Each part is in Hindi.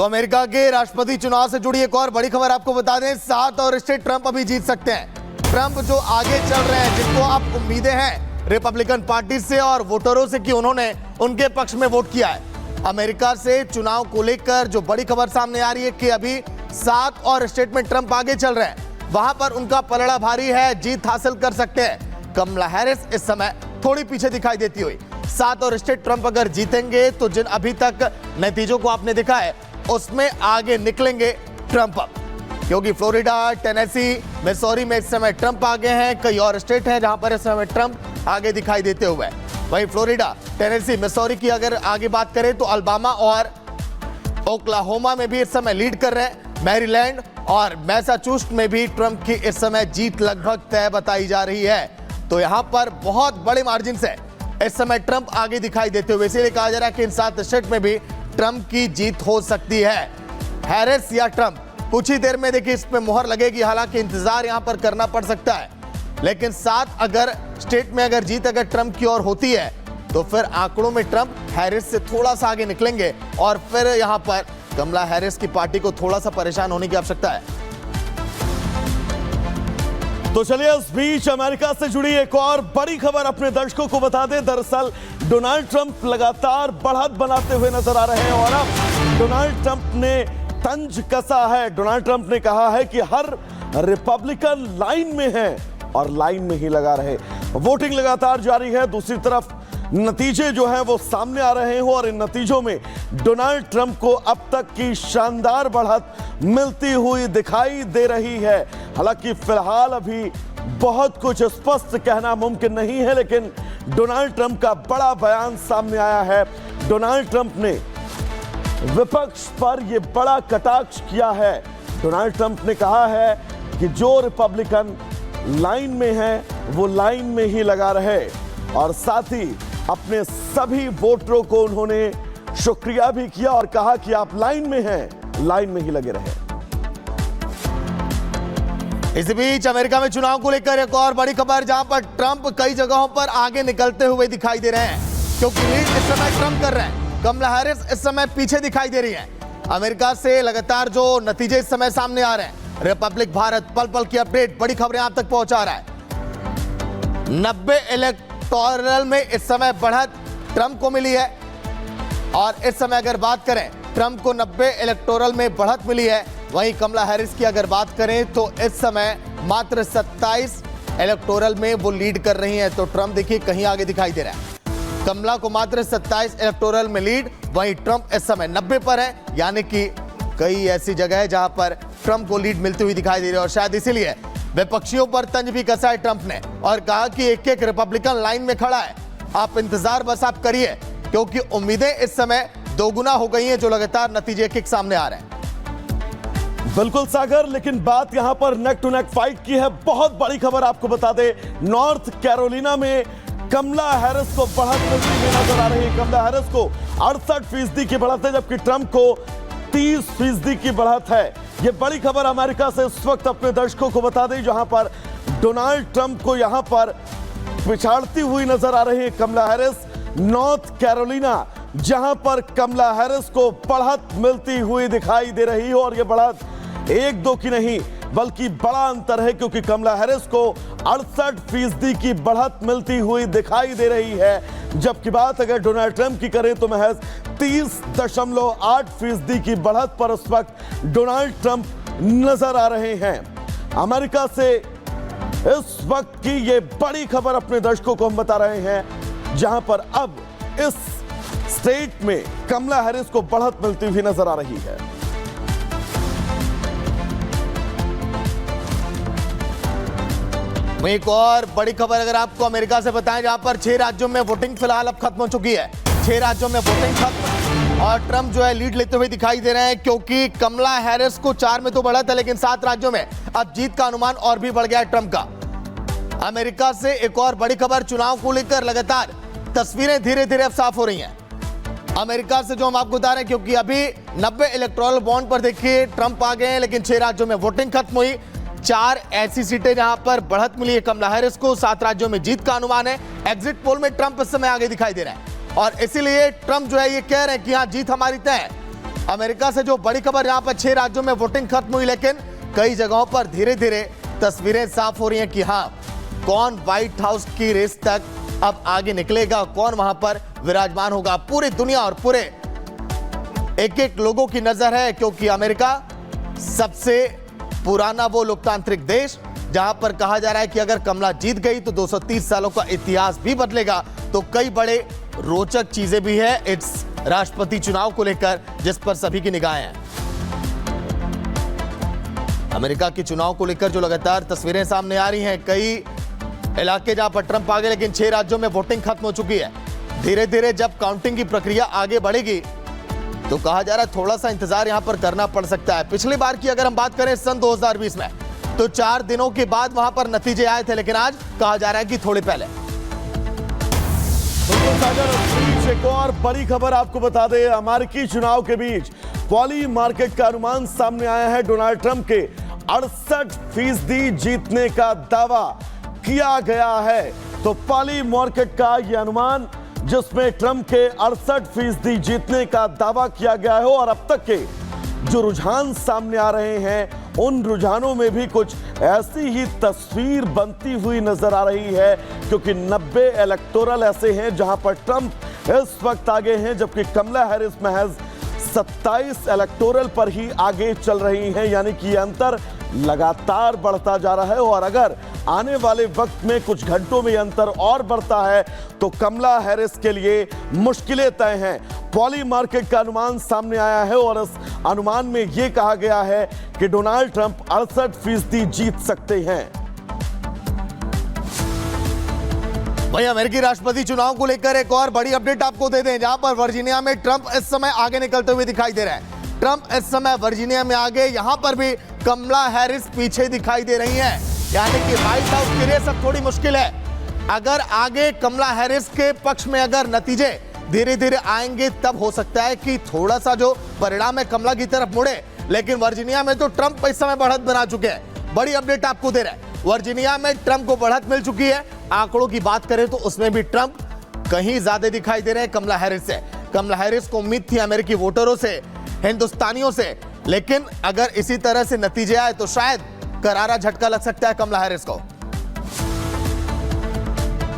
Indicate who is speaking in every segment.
Speaker 1: तो अमेरिका के राष्ट्रपति चुनाव से जुड़ी एक और बड़ी खबर आपको बता दें, 7 और स्टेट ट्रंप अभी जीत सकते हैं। ट्रंप जो आगे चल रहे हैं, जिनको आप उम्मीदें हैं रिपब्लिकन पार्टी से और वोटरों से कि उन्होंने उनके पक्ष में वोट किया है। अमेरिका से चुनाव को लेकर जो बड़ी खबर सामने आ रही है कि अभी 7 और स्टेट में ट्रंप आगे चल रहे हैं, वहां पर उनका पलड़ा भारी है, जीत हासिल कर सकते हैं। कमला हैरिस इस समय थोड़ी पीछे दिखाई देती हुई। 7 और स्टेट ट्रंप अगर जीतेंगे तो जिन अभी तक नतीजों को आपने देखा है उसमें आगे निकलेंगे ट्रंप, क्योंकि फ्लोरिडा, टेनेसी, मिसौरी में इस समय ट्रंप आगे हैं। कई और स्टेट हैं जहां पर इस समय ट्रंप आगे दिखाई देते हुए। वहीं फ्लोरिडा, टेनेसी, मिसौरी की अगर आगे बात करें तो अल्बामा और ओक्लाहोमा में भी इस समय लीड कर रहे हैं। मैरीलैंड और मैसाचुसेट्स में भी ट्रंप की इस समय जीत लगभग तय बताई जा रही है। तो यहां पर बहुत बड़े मार्जिन से इस समय ट्रंप आगे दिखाई देते हुए, इसीलिए कहा जा रहा है कि इन 7 स्टेट में भी ट्रंप की जीत हो सकती है। हैरिस या ट्रंप, कुछ ही देर में देखिए इस पे मुहर लगेगी। हालांकि इंतजार यहां पर करना पड़ सकता है, लेकिन 7 अगर स्टेट में अगर जीत अगर ट्रंप की ओर होती है तो फिर आंकड़ों में ट्रंप हैरिस से थोड़ा सा आगे निकलेंगे और फिर यहां पर कमला हैरिस की पार्टी को थोड़ा सा परेशान होने की आवश्यकता है।
Speaker 2: तो चलिए इस बीच अमेरिका से जुड़ी एक और बड़ी खबर अपने दर्शकों को बता दें। दरअसल डोनाल्ड ट्रंप लगातार बढ़त बनाते हुए नजर आ रहे हैं और अब डोनाल्ड ट्रंप ने तंज कसा है। डोनाल्ड ट्रंप ने कहा है कि हर रिपब्लिकन लाइन में है और लाइन में ही लगा रहे। वोटिंग लगातार जारी है, दूसरी तरफ नतीजे जो हैं वो सामने आ रहे हैं और इन नतीजों में डोनाल्ड ट्रंप को अब तक की शानदार बढ़त मिलती हुई दिखाई दे रही है। हालांकि फिलहाल अभी बहुत कुछ स्पष्ट कहना मुमकिन नहीं है, लेकिन डोनाल्ड ट्रंप का बड़ा बयान सामने आया है। डोनाल्ड ट्रंप ने विपक्ष पर यह बड़ा कटाक्ष किया है। डोनाल्ड ट्रंप ने कहा है कि जो रिपब्लिकन लाइन में है वो लाइन में ही लगा रहे और साथ ही अपने सभी वोटरों को उन्होंने शुक्रिया भी किया और कहा कि आप लाइन में हैं, लाइन में ही लगे रहे।
Speaker 1: इस बीच अमेरिका में चुनाव को लेकर एक और बड़ी खबर, जहां पर ट्रंप कई जगहों पर आगे निकलते हुए दिखाई दे रहे हैं, क्योंकि लीड इस समय ट्रंप कर रहे हैं। कमला हैरिस इस समय पीछे दिखाई दे रही है। अमेरिका से लगातार जो नतीजे इस समय सामने आ रहे हैं, रिपब्लिक भारत पल पल की अपडेट, बड़ी खबरें आप तक पहुंचा रहा है। 90 इलेक्टोरल में इस समय बढ़त ट्रंप को मिली है और इस समय अगर बात करें ट्रंप को 90 इलेक्टोरल में बढ़त मिली है। वहीं कमला हैरिस की अगर बात करें तो इस समय मात्र 27 इलेक्टोरल में वो लीड कर रही हैं। तो ट्रंप देखिए कहीं आगे दिखाई दे रहा है। कमला को मात्र 27 इलेक्टोरल में लीड, वहीं ट्रंप इस समय 90 पर है, यानी कि कई ऐसी जगह है जहां पर ट्रंप को लीड मिलती हुई दिखाई दे रही है। और शायद इसीलिए विपक्षियों पर तंज भी कसा है ट्रंप ने और कहा कि एक एक रिपब्लिकन लाइन में खड़ा है, आप इंतजार बस आप करिए, क्योंकि उम्मीदें इस समय दोगुना हो गई हैं जो लगातार नतीजे एक सामने आ रहे हैं।
Speaker 2: बिल्कुल सागर, लेकिन बात यहां पर नेक टू नेक फाइट की है। बहुत बड़ी खबर आपको बता दे, नॉर्थ कैरोलिना में कमला हैरिस को बढ़त मिलती हुई नजर आ रही है। कमला हैरिस को 68% की बढ़त है, जबकि ट्रंप को 30% की बढ़त है। यह बड़ी खबर अमेरिका से इस वक्त अपने दर्शकों को बता दें, जहां पर डोनाल्ड ट्रंप को यहां पर पिछाड़ती हुई नजर आ रही है कमला हैरिस। नॉर्थ कैरोलिना, जहां पर कमला हैरिस को बढ़त मिलती हुई दिखाई दे रही है और यह बढ़त 1-2 की नहीं बल्कि बड़ा अंतर है, क्योंकि कमला हैरिस को 68% की बढ़त मिलती हुई दिखाई दे रही है, जबकि बात अगर डोनाल्ड ट्रंप की करें तो महज 30.8% की बढ़त पर उस वक्त डोनाल्ड ट्रंप नजर आ रहे हैं। अमेरिका से इस वक्त की ये बड़ी खबर अपने दर्शकों को हम बता रहे हैं, जहां पर अब इस स्टेट में कमला हैरिस को बढ़त मिलती हुई नजर आ रही है।
Speaker 1: एक और बड़ी खबर अगर आपको अमेरिका से बताएं, जहां पर 6 राज्यों में वोटिंग फिलहाल अब खत्म हो चुकी है। 6 राज्यों में वोटिंग खत्म और ट्रंप जो है लीड लेते हुए दिखाई दे रहे हैं, क्योंकि कमला हैरिस को 4 में तो बढ़ा था, लेकिन 7 राज्यों में अब जीत का अनुमान और भी बढ़ गया है ट्रंप का। अमेरिका से एक और बड़ी खबर, चुनाव को लेकर लगातार तस्वीरें धीरे धीरे अब साफ हो रही हैं। अमेरिका से जो हम आपको बता रहे हैं, क्योंकि अभी 90 इलेक्टोरल बॉन्ड पर देखिए ट्रंप आ गए हैं, लेकिन 6 राज्यों में वोटिंग खत्म हुई। 4 ऐसी सीटें जहां पर बढ़त मिली है कमला हैरिस को, 7 राज्यों में जीत का अनुमान है। एग्जिट पोल में ट्रंप इस समय आगे दिखाई दे रहा है और इसीलिए ट्रंप जो है ये कह रहे हैं कि हाँ जीत हमारी तय है। अमेरिका से जो बड़ी खबर, यहां पर 6 राज्यों में वोटिंग खत्म हुई, लेकिन कई जगहों पर धीरे धीरे तस्वीरें साफ हो रही हैं कि हां, कौन व्हाइट हाउस की रेस तक अब आगे निकलेगा, कौन वहां पर विराजमान होगा। पूरी दुनिया और पूरे एक लोगों की नजर है, क्योंकि अमेरिका सबसे पुराना वो लोकतांत्रिक देश जहां पर कहा जा रहा है कि अगर कमला जीत गई तो 230 सालों का इतिहास भी बदलेगा। तो कई बड़े रोचक चीजें भी है इस राष्ट्रपति चुनाव को लेकर, जिस पर सभी की निगाहें हैं। अमेरिका के चुनाव को लेकर जो लगातार तस्वीरें सामने आ रही हैं, कई इलाके जहां पर ट्रंप आ गए, लेकिन 6 राज्यों में वोटिंग खत्म हो चुकी है। धीरे धीरे जब काउंटिंग की प्रक्रिया आगे बढ़ेगी तो कहा जा रहा है थोड़ा सा इंतजार यहां पर करना पड़ सकता है। पिछली बार की अगर हम बात करें सन 2020 में, तो 4 दिनों के बाद वहां पर नतीजे आए थे, लेकिन आज कहा जा रहा है कि थोड़ी पहले।
Speaker 2: एक और बड़ी खबर आपको बता दें, अमेरिकी चुनाव के बीच पॉली मार्केट का अनुमान सामने आया है। डोनाल्ड ट्रंप के 68% जीतने का दावा किया गया है। तो पॉली मार्केट का यह अनुमान, जिसमें ट्रंप के 68% जीतने का दावा किया गया है, और अब तक के जो रुझान सामने आ रहे हैं, उन रुझानों में भी कुछ ऐसी ही तस्वीर बनती हुई नजर आ रही है, क्योंकि 90 इलेक्टोरल ऐसे हैं जहां पर ट्रंप इस वक्त आगे हैं, जबकि कमला हैरिस महज 27 इलेक्टोरल पर ही आगे चल रही हैं। यानी कि अंतर लगातार बढ़ता जा रहा है, और अगर आने वाले वक्त में कुछ घंटों में अंतर और बढ़ता है तो कमला हैरिस के लिए मुश्किलें तय हैं। पॉली मार्केट का अनुमान सामने आया है, और इस अनुमान में यह कहा गया है कि डोनाल्ड ट्रंप 68% जीत सकते हैं।
Speaker 1: वहीं अमेरिकी राष्ट्रपति चुनाव को लेकर एक और बड़ी अपडेट आपको दे दें, जहां पर वर्जीनिया में ट्रंप इस समय आगे निकलते हुए दिखाई दे रहे हैं। ट्रंप इस समय वर्जीनिया में आगे, यहां पर भी कमला हैरिस पीछे दिखाई दे रही हैं। यानी कि व्हाइट हाउस की रेस अब थोड़ी मुश्किल है। अगर आगे कमला हैरिस के पक्ष में अगर नतीजे धीरे धीरे आएंगे, तब हो सकता है कि थोड़ा सा जो परिणाम है कमला की तरफ मुड़े, लेकिन वर्जीनिया में तो ट्रंप इस समय बढ़त बना चुके हैं। बड़ी अपडेट आपको दे रहे हैं, वर्जीनिया में ट्रंप को बढ़त मिल चुकी है। आंकड़ों की बात करें तो उसमें भी ट्रंप कहीं ज्यादा दिखाई दे रहे हैं कमला हैरिस से। कमला हैरिस को उम्मीद थी अमेरिकी वोटरों से, हिंदुस्तानियों से, लेकिन अगर इसी तरह से नतीजे आए तो शायद करारा झटका लग सकता है कमला हैरिस को।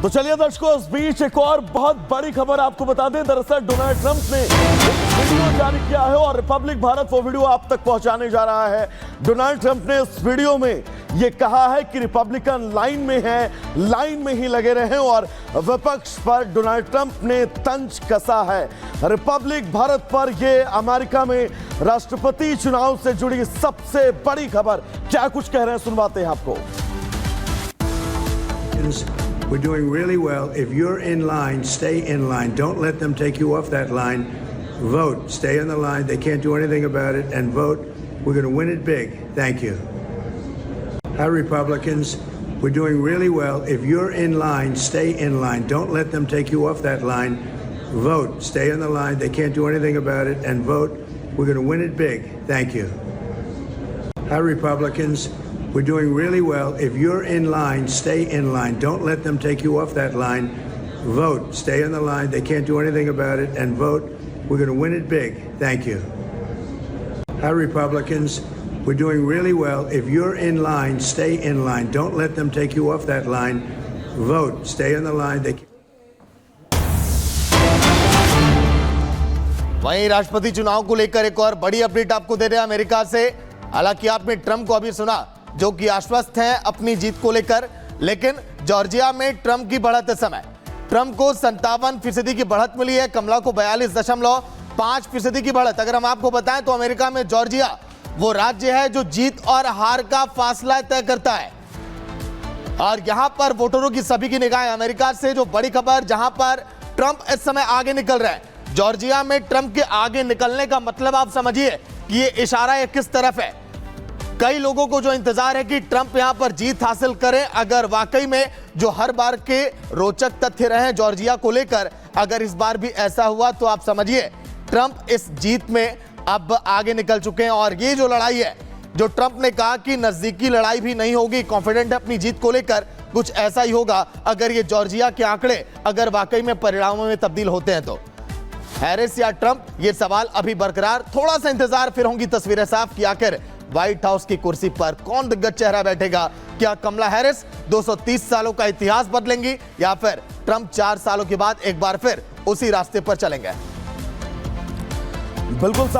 Speaker 2: तो चलिए दर्शकों, इस बीच एक और बहुत बड़ी खबर आपको बता दें। दरअसल डोनाल्ड ट्रंप ने वीडियो जारी किया है, और रिपब्लिक भारत वो वीडियो आप तक पहुंचाने जा रहा है। डोनाल्ड ट्रंप ने इस वीडियो में यह कहा है कि रिपब्लिकन लाइन में है, लाइन में ही लगे रहे, और विपक्ष पर डोनाल्ड ट्रंप ने तंज कसा है। रिपब्लिक भारत पर यह अमेरिका में राष्ट्रपति चुनाव से जुड़ी सबसे बड़ी खबर। क्या कुछ कह रहे हैं, सुनवाते हैं आपको।
Speaker 3: We're doing really well. If you're in line, stay in line. Don't let them take you off that line. Vote. Stay in the line. They can't do anything about it. And vote. We're going to win it big. Thank you. Hi, Republicans. We're doing really well. If you're in line, stay in line. Don't let them take you off that line. Vote. Stay in the line. They can't do anything about it. And vote. We're going to win it big. Thank you. Hi, Republicans. We're doing really well. If you're in line, stay in line. Don't let them take you off that line. Vote. Stay in the line. They can't do anything about it. And vote. We're going to win it big. Thank you. Hi, Republicans. We're doing really well. If you're in line, stay in line. Don't let them take you off that line. Vote. Stay in the line. They
Speaker 1: वहीं राष्ट्रपति चुनाव को लेकर एक और बड़ी अपडेट आपको दे रहे हैं अमेरिका से। हालांकि आपने ट्रंप को अभी सुना, जो कि आश्वस्त हैं अपनी जीत को लेकर, लेकिन जॉर्जिया में ट्रंप की बढ़त इस समय, ट्रंप को 57% की बढ़त मिली है, कमला को 42.5% की बढ़त। अगर हम आपको बताएं तो अमेरिका में जॉर्जिया वो राज्य है जो जीत और हार का फासला तय करता है, और यहां पर वोटरों की सभी की निगाहें अमेरिका से जो बड़ी खबर, जहां पर ट्रंप इस समय आगे निकल रहे हैं। जॉर्जिया में ट्रंप के आगे निकलने का मतलब आप समझिए कि ये इशारा है किस तरफ है। कई लोगों को जो इंतजार है कि ट्रंप यहां पर जीत हासिल करें। अगर वाकई में जो हर बार के रोचक तथ्य रहे जॉर्जिया को लेकर, अगर इस बार भी ऐसा हुआ तो आप समझिए ट्रंप इस जीत में अब आगे निकल चुके हैं। और ये जो लड़ाई है, जो ट्रंप ने कहा कि नजदीकी लड़ाई भी नहीं होगी, कॉन्फिडेंट है अपनी जीत को लेकर, कुछ ऐसा ही होगा अगर ये जॉर्जिया के आंकड़े अगर वाकई में परिणामों में तब्दील होते हैं तो। हैरिस या ट्रंप, ये सवाल अभी बरकरार। थोड़ा सा इंतजार, फिर होंगी तस्वीरें साफ कि आखिर व्हाइट हाउस की कुर्सी पर कौन दिग्गज चेहरा बैठेगा। क्या कमला हैरिस 230 सालों का इतिहास बदलेंगी या फिर ट्रंप 4 सालों के बाद एक बार फिर उसी रास्ते पर चलेंगे?
Speaker 2: बिल्कुल।